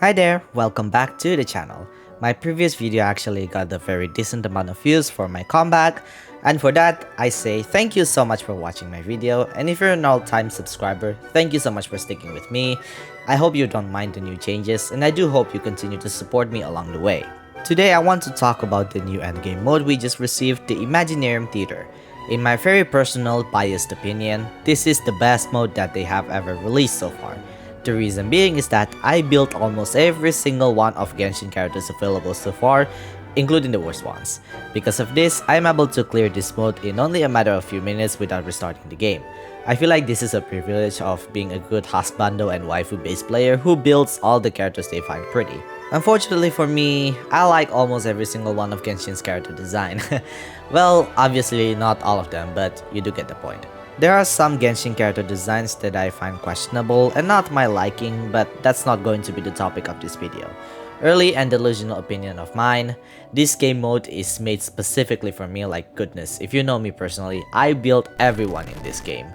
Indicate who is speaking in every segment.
Speaker 1: Hi there, welcome back to the channel. My previous video actually got a very decent amount of views for my comeback, and for that, I say thank you so much for watching my video, and if you're an all-time subscriber, thank you so much for sticking with me. I hope you don't mind the new changes, and I do hope you continue to support me along the way. Today I want to talk about the new endgame mode we just received, the Imaginarium Theater. In my very personal, biased opinion, this is the best mode that they have ever released so far. The reason being is that I built almost every single one of Genshin characters available so far, including the worst ones. Because of this, I am able to clear this mode in only a matter of few minutes without restarting the game. I feel like this is a privilege of being a good husbando and waifu based player who builds all the characters they find pretty. Unfortunately for me, I like almost every single one of Genshin's character design. Well, obviously not all of them, but you do get the point. There are some Genshin character designs that I find questionable and not my liking, but that's not going to be the topic of this video. Early and delusional opinion of mine, this game mode is made specifically for me. Like goodness, if you know me personally, I built everyone in this game.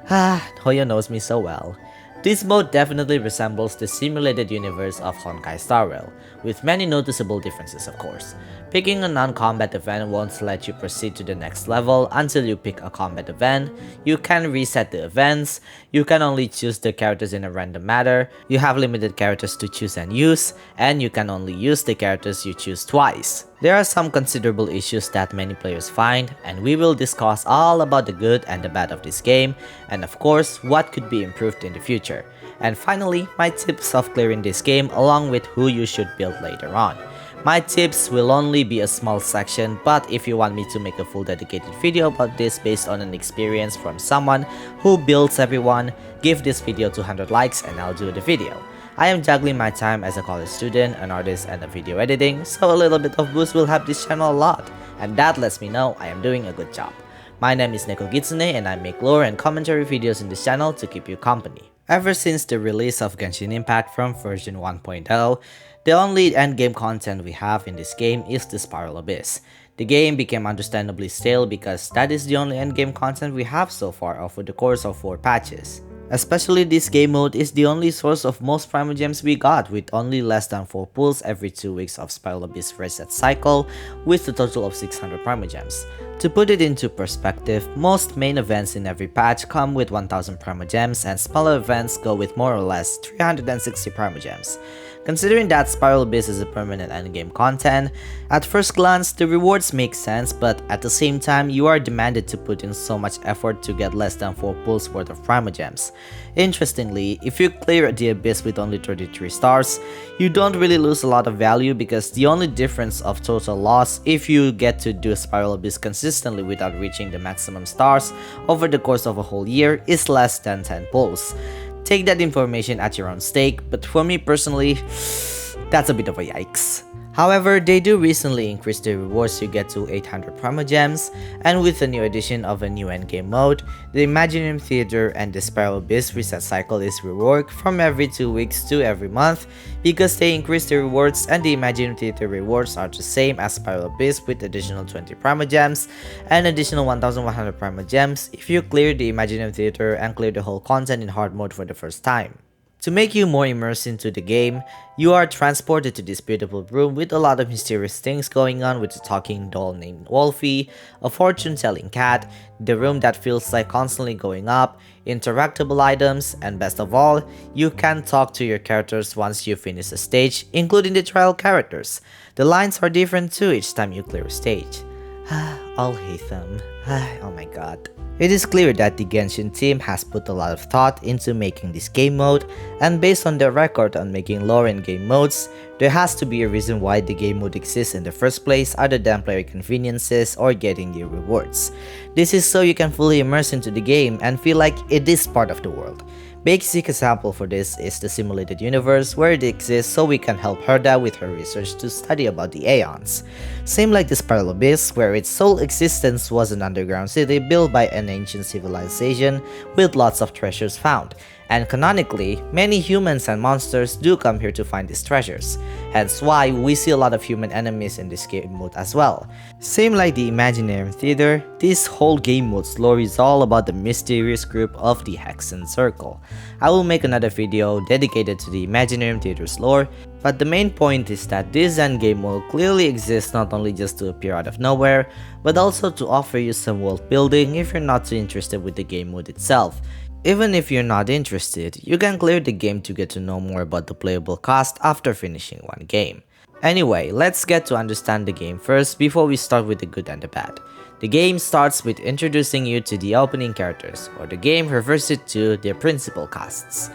Speaker 1: Hoyo knows me so well. This mode definitely resembles the simulated universe of Honkai Star Rail, with many noticeable differences of course. Picking a non-combat event won't let you proceed to the next level until you pick a combat event, you can reset the events, you can only choose the characters in a random manner, you have limited characters to choose and use, and you can only use the characters you choose twice. There are some considerable issues that many players find, and we will discuss all about the good and the bad of this game, and of course, what could be improved in the future. And finally, my tips of clearing this game along with who you should build later on. My tips will only be a small section, but if you want me to make a full dedicated video about this based on an experience from someone who builds everyone, give this video 200 likes and I'll do the video. I am juggling my time as a college student, an artist, and a video editing, so a little bit of boost will help this channel a lot, and that lets me know I am doing a good job. My name is Neko Gitsune and I make lore and commentary videos in this channel to keep you company. Ever since the release of Genshin Impact from version 1.0, the only endgame content we have in this game is the Spiral Abyss. The game became understandably stale because that is the only endgame content we have so far over the course of 4 patches. Especially this game mode is the only source of most Primogems we got, with only less than 4 pulls every 2 weeks of Spiral Abyss reset cycle with a total of 600 Primogems. To put it into perspective, most main events in every patch come with 1000 Primogems and smaller events go with more or less 360 Primogems. Considering that Spiral Abyss is a permanent endgame content, at first glance the rewards make sense, but at the same time you are demanded to put in so much effort to get less than 4 pulls worth of Primogems. Interestingly, if you clear the Abyss with only 33 stars, you don't really lose a lot of value because the only difference of total loss if you get to do Spiral Abyss consistently without reaching the maximum stars over the course of a whole year is less than 10 pulls. Take that information at your own stake, but for me personally, that's a bit of a yikes. However, they do recently increase the rewards you get to 800 Primogems, and with the new addition of a new endgame mode, the Imaginarium Theater and the Spiral Abyss reset cycle is reworked from every 2 weeks to every month because they increase the rewards, and the Imaginarium Theater rewards are the same as Spiral Abyss with additional 20 Primogems and additional 1100 Primogems if you clear the Imaginarium Theater and clear the whole content in hard mode for the first time. To make you more immersed into the game, you are transported to this beautiful room with a lot of mysterious things going on, with a talking doll named Wolfie, a fortune-telling cat, the room that feels like constantly going up, interactable items, and best of all, you can talk to your characters once you finish a stage, including the trial characters. The lines are different too each time you clear a stage. I'll hate them. Oh my god. It is clear that the Genshin team has put a lot of thought into making this game mode, and based on their record on making lore and game modes, there has to be a reason why the game mode exists in the first place other than player conveniences or getting new rewards. This is so you can fully immerse into the game and feel like it is part of the world. Basic example for this is the simulated universe where it exists so we can help Herda with her research to study about the Aeons. Same like the Spiral Abyss where its sole existence was an underground city built by an ancient civilization with lots of treasures found. And canonically, many humans and monsters do come here to find these treasures, hence why we see a lot of human enemies in this game mode as well. Same like the Imaginarium Theater, this whole game mode's lore is all about the mysterious group of the Hexen Circle. I will make another video dedicated to the Imaginarium Theater's lore, but the main point is that this endgame mode clearly exists not only just to appear out of nowhere, but also to offer you some world building if you're not too interested with the game mode itself. Even if you're not interested, you can clear the game to get to know more about the playable cast after finishing one game. Anyway, let's get to understand the game first before we start with the good and the bad. The game starts with introducing you to the opening characters, or the game refers it to their principal casts.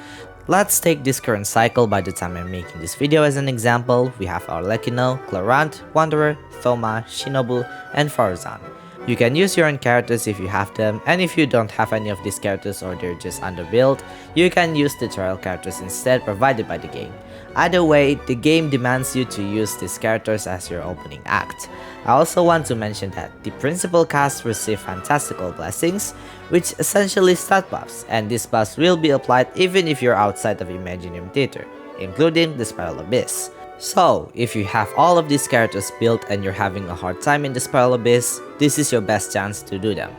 Speaker 1: Let's take this current cycle by the time I'm making this video as an example. We have Arlecchino, Clarant, Wanderer, Thoma, Shinobu, and Farzan. You can use your own characters if you have them, and if you don't have any of these characters or they're just underbuilt, you can use the trial characters instead provided by the game. Either way, the game demands you to use these characters as your opening act. I also want to mention that the principal cast receive fantastical blessings, which essentially stat buffs, and these buffs will be applied even if you're outside of Imaginarium Theater, including the Spiral Abyss. So, if you have all of these characters built and you're having a hard time in the Spiral Abyss, this is your best chance to do them.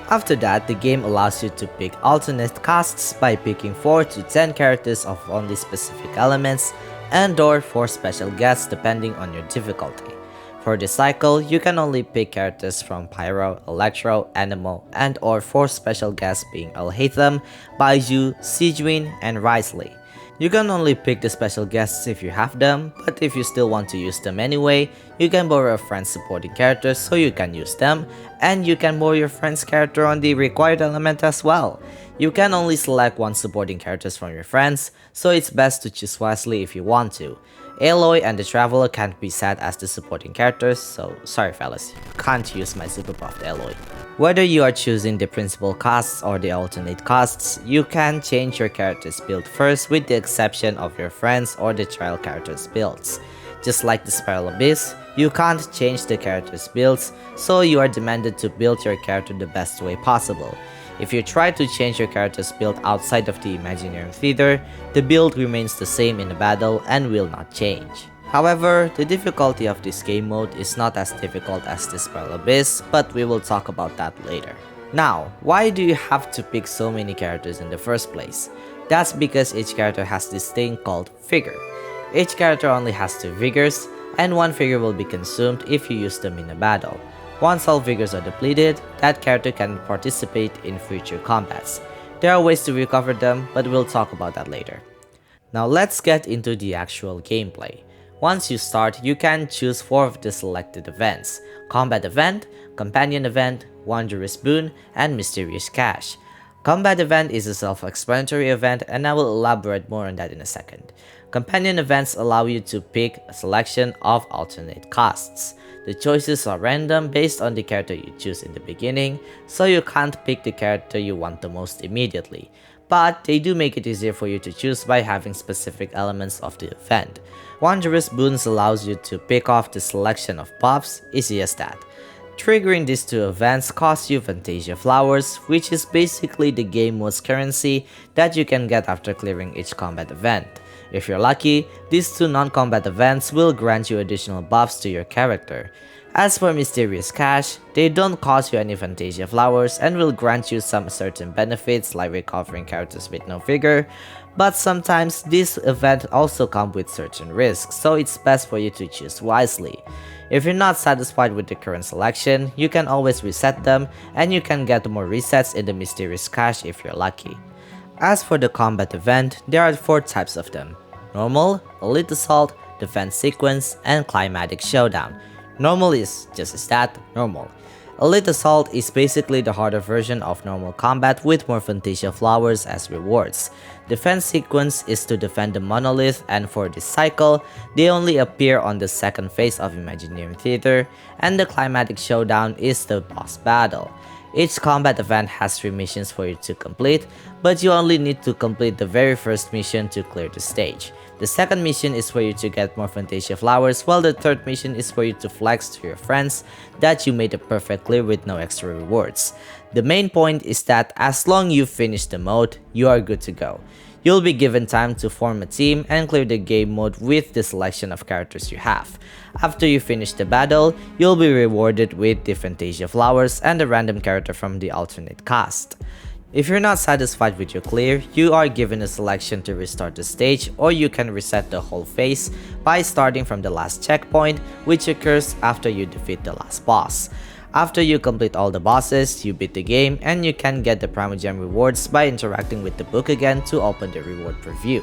Speaker 1: After that, the game allows you to pick alternate casts by picking 4 to 10 characters of only specific elements and/or 4 special guests depending on your difficulty. For this cycle, you can only pick characters from Pyro, Electro, Anemo, and/or 4 special guests being Alhaitham, Baiju, Sijuin, and Risley. You can only pick the special guests if you have them, but if you still want to use them anyway, you can borrow a friend's supporting characters so you can use them, and you can borrow your friend's character on the required element as well. You can only select 1 supporting characters from your friends, so it's best to choose wisely if you want to. Aloy and the Traveler can't be set as the supporting characters, so sorry fellas, you can't use my super buffed Aloy. Whether you are choosing the principal casts or the alternate casts, you can change your character's build first with the exception of your friends or the trial character's builds. Just like the Spiral Abyss, you can't change the character's builds, so you are demanded to build your character the best way possible. If you try to change your character's build outside of the Imaginarium Theater, the build remains the same in the battle and will not change. However, the difficulty of this game mode is not as difficult as the Spiral Abyss, but we will talk about that later. Now, why do you have to pick so many characters in the first place? That's because each character has this thing called Vigor. Each character only has 2 Vigors, and 1 Vigor will be consumed if you use them in a battle. Once all Vigors are depleted, that character can participate in future combats. There are ways to recover them, but we'll talk about that later. Now let's get into the actual gameplay. Once you start, you can choose 4 of the selected events: Combat Event, Companion Event, Wanderer's Boon, and Mysterious Cache. Combat Event is a self-explanatory event, and I will elaborate more on that in a second. Companion events allow you to pick a selection of alternate casts. The choices are random based on the character you choose in the beginning, so you can't pick the character you want the most immediately. But they do make it easier for you to choose by having specific elements of the event. Wanderer's Boons allows you to pick off the selection of buffs, easy as that. Triggering these 2 events costs you Fantasia Flowers, which is basically the game mode's currency that you can get after clearing each combat event. If you're lucky, these 2 non-combat events will grant you additional buffs to your character. As for Mysterious Cache, they don't cost you any Fantasia Flowers and will grant you some certain benefits like recovering characters with no vigor, but sometimes this event also comes with certain risks, so it's best for you to choose wisely. If you're not satisfied with the current selection, you can always reset them, and you can get more resets in the Mysterious Cache if you're lucky. As for the combat event, there are 4 types of them: Normal, Elite Assault, Defense Sequence, and Climatic Showdown. Normal is just a stat, normal. Elite Assault is basically the harder version of normal combat with more Fantasia Flowers as rewards. Defense Sequence is to defend the monolith, and for this cycle, they only appear on the second phase of Imaginarium Theater, and the Climatic Showdown is the boss battle. Each combat event has 3 missions for you to complete, but you only need to complete the very first mission to clear the stage. The second mission is for you to get more Fantasia flowers, while the third mission is for you to flex to your friends that you made a perfect clear with no extra rewards. The main point is that as long you finish the mode, you are good to go. You'll be given time to form a team and clear the game mode with the selection of characters you have. After you finish the battle, you'll be rewarded with the Fantasia flowers and a random character from the alternate cast. If you're not satisfied with your clear, you are given a selection to restart the stage, or you can reset the whole phase by starting from the last checkpoint, which occurs after you defeat the last boss. After you complete all the bosses, you beat the game, and you can get the Primogem rewards by interacting with the book again to open the reward preview.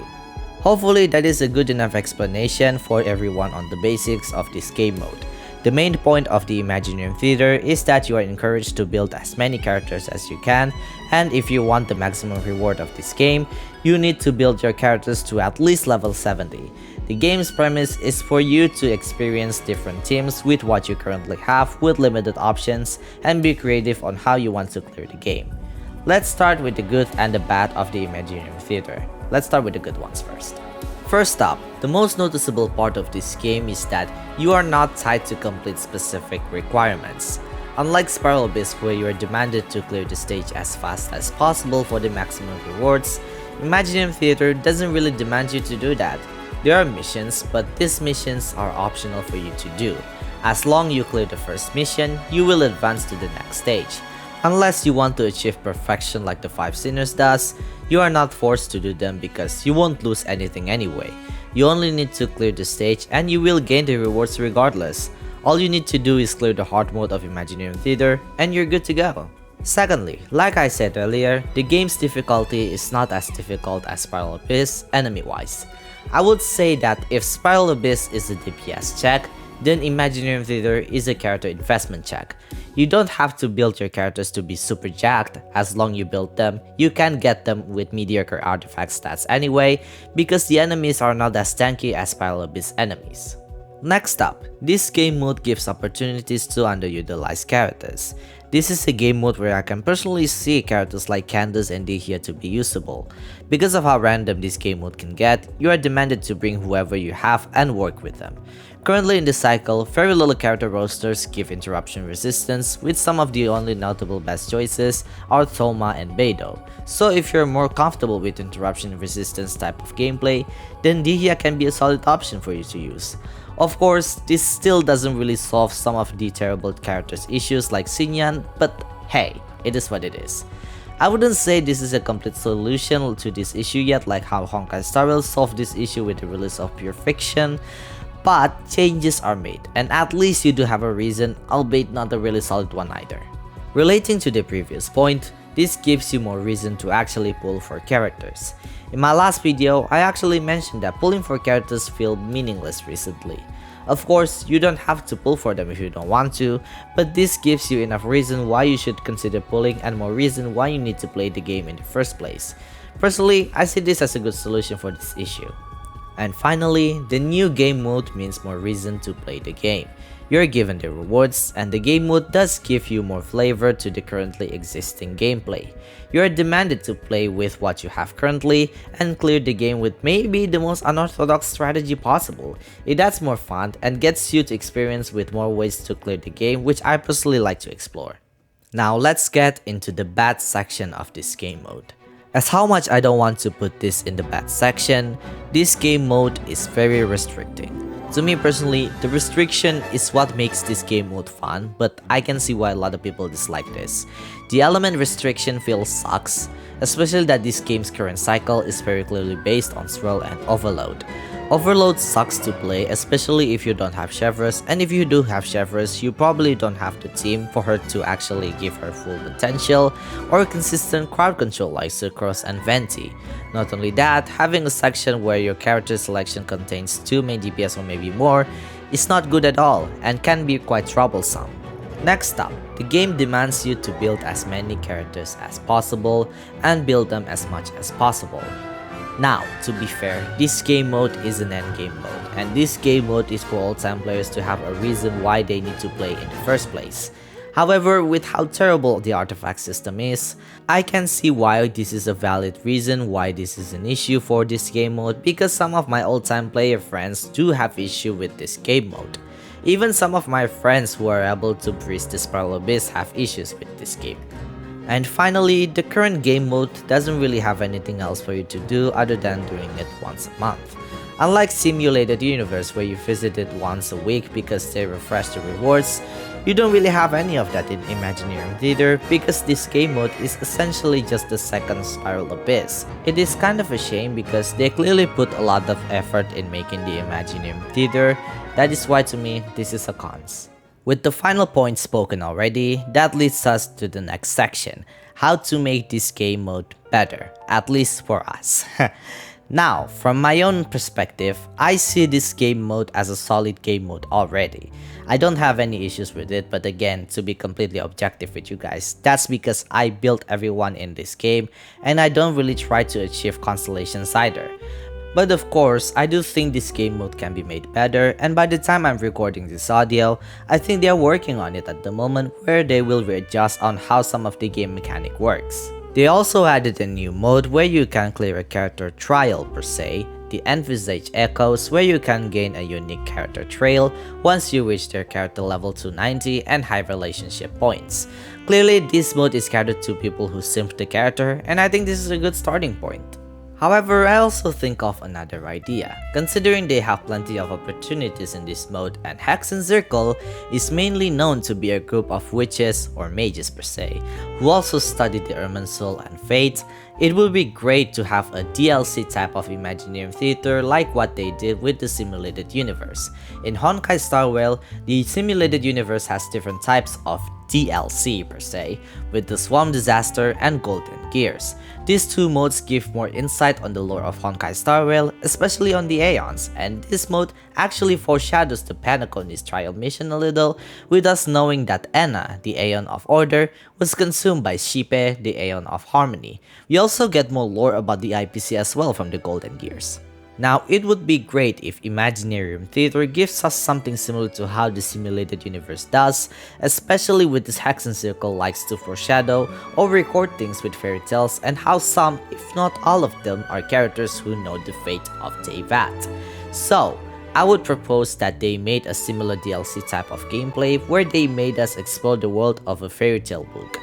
Speaker 1: Hopefully that is a good enough explanation for everyone on the basics of this game mode. The main point of the Imaginarium Theater is that you are encouraged to build as many characters as you can, and if you want the maximum reward of this game, you need to build your characters to at least level 70. The game's premise is for you to experience different teams with what you currently have with limited options and be creative on how you want to clear the game. Let's start with the good and the bad of the Imaginarium Theater. Let's start with the good ones first. First up, the most noticeable part of this game is that you are not tied to complete specific requirements. Unlike Spiral Abyss, where you are demanded to clear the stage as fast as possible for the maximum rewards, Imaginarium Theater doesn't really demand you to do that. There are missions, but these missions are optional for you to do. As long as you clear the first mission, you will advance to the next stage. Unless you want to achieve perfection like the 5 Sinners does, you are not forced to do them because you won't lose anything anyway. You only need to clear the stage and you will gain the rewards regardless. All you need to do is clear the hard mode of Imaginarium Theater and you're good to go. Secondly, like I said earlier, the game's difficulty is not as difficult as Spiral Abyss enemy-wise. I would say that if Spiral Abyss is a DPS check, then Imaginarium Theater is a character investment check. You don't have to build your characters to be super jacked. As long as you build them, you can get them with mediocre artifact stats anyway, because the enemies are not as tanky as Spiral Abyss enemies. Next up, this game mode gives opportunities to underutilized characters. This is a game mode where I can personally see characters like Candace and Dehya to be usable. Because of how random this game mode can get, you are demanded to bring whoever you have and work with them. Currently in this cycle, very little character rosters give interruption resistance, with some of the only notable best choices are Thoma and Beidou. So if you're more comfortable with interruption resistance type of gameplay, then Dehya can be a solid option for you to use. Of course, this still doesn't really solve some of the terrible characters issues like Xinyan, but hey, it is what it is. I wouldn't say this is a complete solution to this issue yet, like how Honkai Star Rail solved this issue with the release of Pure Fiction, but changes are made, and at least you do have a reason, albeit not a really solid one either. Relating to the previous point, this gives you more reason to actually pull for characters. In my last video, I actually mentioned that pulling for characters feel meaningless recently. Of course, you don't have to pull for them if you don't want to, but this gives you enough reason why you should consider pulling and more reason why you need to play the game in the first place. Personally, I see this as a good solution for this issue. And finally, the new game mode means more reason to play the game. You're given the rewards, and the game mode does give you more flavor to the currently existing gameplay. You are demanded to play with what you have currently and clear the game with maybe the most unorthodox strategy possible. It adds more fun and gets you to experience with more ways to clear the game, which I personally like to explore. Now let's get into the bad section of this game mode. As how much I don't want to put this in the bad section, this game mode is very restricting. To me personally, the restriction is what makes this game mode fun, but I can see why a lot of people dislike this. The element restriction feels sucks, especially that this game's current cycle is very clearly based on Swirl and Overload. Overload sucks to play, especially if you don't have Chevreuse, and if you do have Chevreuse, you probably don't have the team for her to actually give her full potential or consistent crowd control like Sucrose and Venti. Not only that, having a section where your character selection contains 2 main DPS or maybe more is not good at all and can be quite troublesome. Next up, the game demands you to build as many characters as possible and build them as much as possible. Now, to be fair, this game mode is an endgame mode, and this game mode is for all time players to have a reason why they need to play in the first place. However, with how terrible the artifact system is, I can see why this is a valid reason why this is an issue for this game mode, because some of my old time player friends do have issue with this game mode. Even some of my friends who are able to breeze the Spiral Abyss have issues with this game. And finally, the current game mode doesn't really have anything else for you to do other than doing it once a month. Unlike Simulated Universe where you visit it once a week because they refresh the rewards, you don't really have any of that in Imaginarium Theater because this game mode is essentially just the second Spiral Abyss. It is kind of a shame because they clearly put a lot of effort in making the Imaginarium Theater. That is why to me this is a cons. With the final point spoken already, that leads us to the next section, how to make this game mode better, at least for us. Now, from my own perspective, I see this game mode as a solid game mode already. I don't have any issues with it, but again, to be completely objective with you guys, that's because I built everyone in this game and I don't really try to achieve constellations either. But of course, I do think this game mode can be made better, and by the time I'm recording this audio, I think they are working on it at the moment where they will readjust on how some of the game mechanic works. They also added a new mode where you can clear a character trial per se, the Envisage Echoes, where you can gain a unique character trail once you reach their character level 290 and high relationship points. Clearly, this mode is catered to people who simp the character, and I think this is a good starting point. However, I also think of another idea, considering they have plenty of opportunities in this mode and Hex and Circle is mainly known to be a group of witches or mages per se, who also study the Irminsul and Fate. It would be great to have a DLC type of Imaginarium Theater like what they did with the Simulated Universe. In Honkai Star Rail, the Simulated Universe has different types of DLC per se, with the Swarm Disaster and Golden Gears. These two modes give more insight on the lore of Honkai Star Rail, especially on the Aeons, and this mode actually foreshadows the Panaconis trial mission a little, with us knowing that Enna, the Aeon of Order, was consumed by Shipe, the Aeon of Harmony. We also get more lore about the IPC as well from the Golden Gears. Now, it would be great if Imaginarium Theater gives us something similar to how the Simulated Universe does, especially with this Hex and Circle likes to foreshadow or record things with fairy tales and how some, if not all of them, are characters who know the fate of Teyvat. So, I would propose that they made a similar DLC type of gameplay where they made us explore the world of a fairy tale book.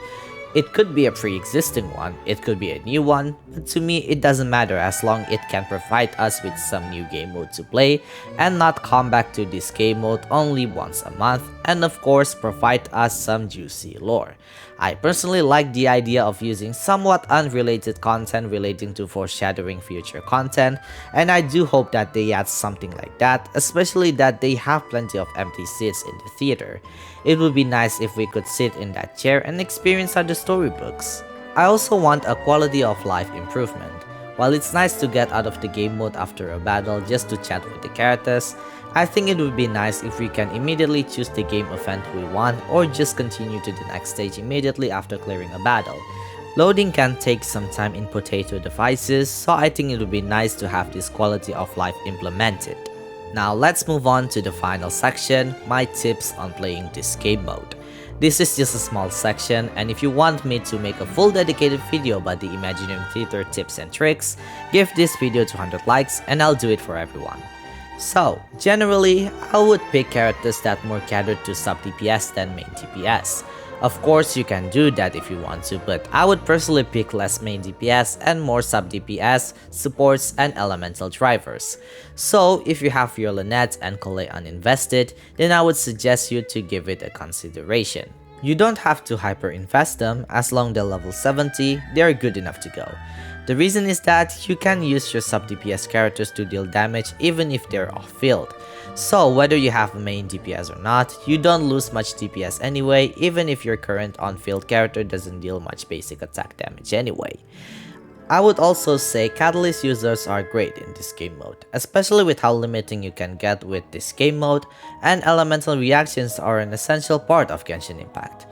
Speaker 1: It could be a pre-existing one, it could be a new one, but to me it doesn't matter as long it can provide us with some new game mode to play and not come back to this game mode only once a month, and of course provide us some juicy lore. I personally like the idea of using somewhat unrelated content relating to foreshadowing future content, and I do hope that they add something like that, especially that they have plenty of empty seats in the theater. It would be nice if we could sit in that chair and experience other storybooks. I also want a quality of life improvement. While it's nice to get out of the game mode after a battle just to chat with the characters, I think it would be nice if we can immediately choose the game event we want or just continue to the next stage immediately after clearing a battle. Loading can take some time in potato devices, so I think it would be nice to have this quality of life implemented. Now let's move on to the final section, my tips on playing this game mode. This is just a small section, and if you want me to make a full dedicated video about the Imaginarium Theater tips and tricks, give this video 200 likes and I'll do it for everyone. So, generally, I would pick characters that more catered to sub DPS than main DPS. Of course, you can do that if you want to, but I would personally pick less main DPS and more sub DPS, supports, and elemental drivers. So, if you have your Lynette and Colette uninvested, then I would suggest you to give it a consideration. You don't have to hyper invest them, as long they're level 70, they are good enough to go. The reason is that you can use your sub DPS characters to deal damage even if they're off field. So whether you have a main DPS or not, you don't lose much DPS anyway, even if your current on-field character doesn't deal much basic attack damage anyway. I would also say Catalyst users are great in this game mode, especially with how limiting you can get with this game mode, and elemental reactions are an essential part of Genshin Impact.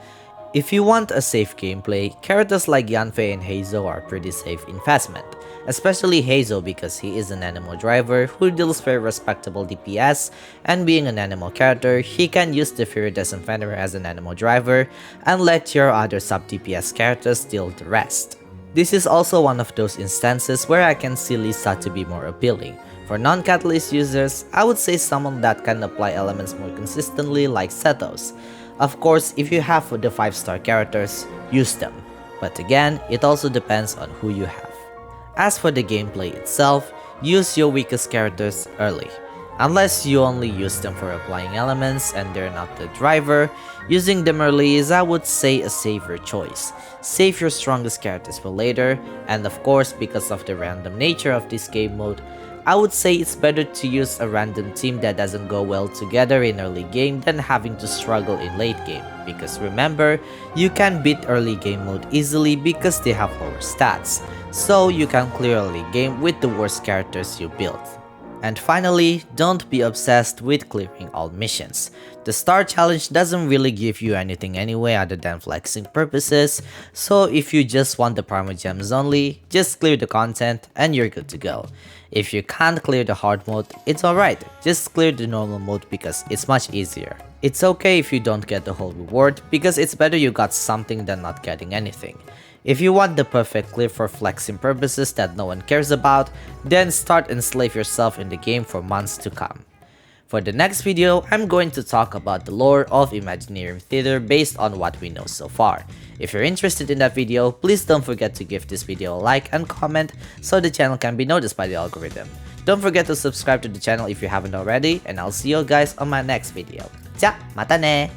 Speaker 1: If you want a safe gameplay, characters like Yanfei and Heizo are pretty safe investment, especially Hazel because he is an animal driver who deals very respectable DPS, and being an animal character, he can use the Viridescent Venerer as an animal driver and let your other sub DPS characters deal the rest. This is also one of those instances where I can see Lisa to be more appealing. For non-Catalyst users, I would say someone that can apply elements more consistently like Sethos. Of course, if you have the 5-star characters, use them. But again, it also depends on who you have. As for the gameplay itself, use your weakest characters early. Unless you only use them for applying elements and they're not the driver, using them early is, I would say, a safer choice. Save your strongest characters for later, and of course, because of the random nature of this game mode, I would say it's better to use a random team that doesn't go well together in early game than having to struggle in late game, because remember, you can beat early game mode easily because they have lower stats, so you can clear early game with the worst characters you built. And finally, don't be obsessed with clearing all missions. The star challenge doesn't really give you anything anyway other than flexing purposes, so if you just want the Primo Gems only, just clear the content and you're good to go. If you can't clear the hard mode, it's alright, just clear the normal mode because it's much easier. It's okay if you don't get the whole reward because it's better you got something than not getting anything. If you want the perfect clear for flexing purposes that no one cares about, then start enslave yourself in the game for months to come. For the next video, I'm going to talk about the lore of Imaginarium Theater based on what we know so far. If you're interested in that video, please don't forget to give this video a like and comment so the channel can be noticed by the algorithm. Don't forget to subscribe to the channel if you haven't already, and I'll see you guys on my next video. Ja, mata ne!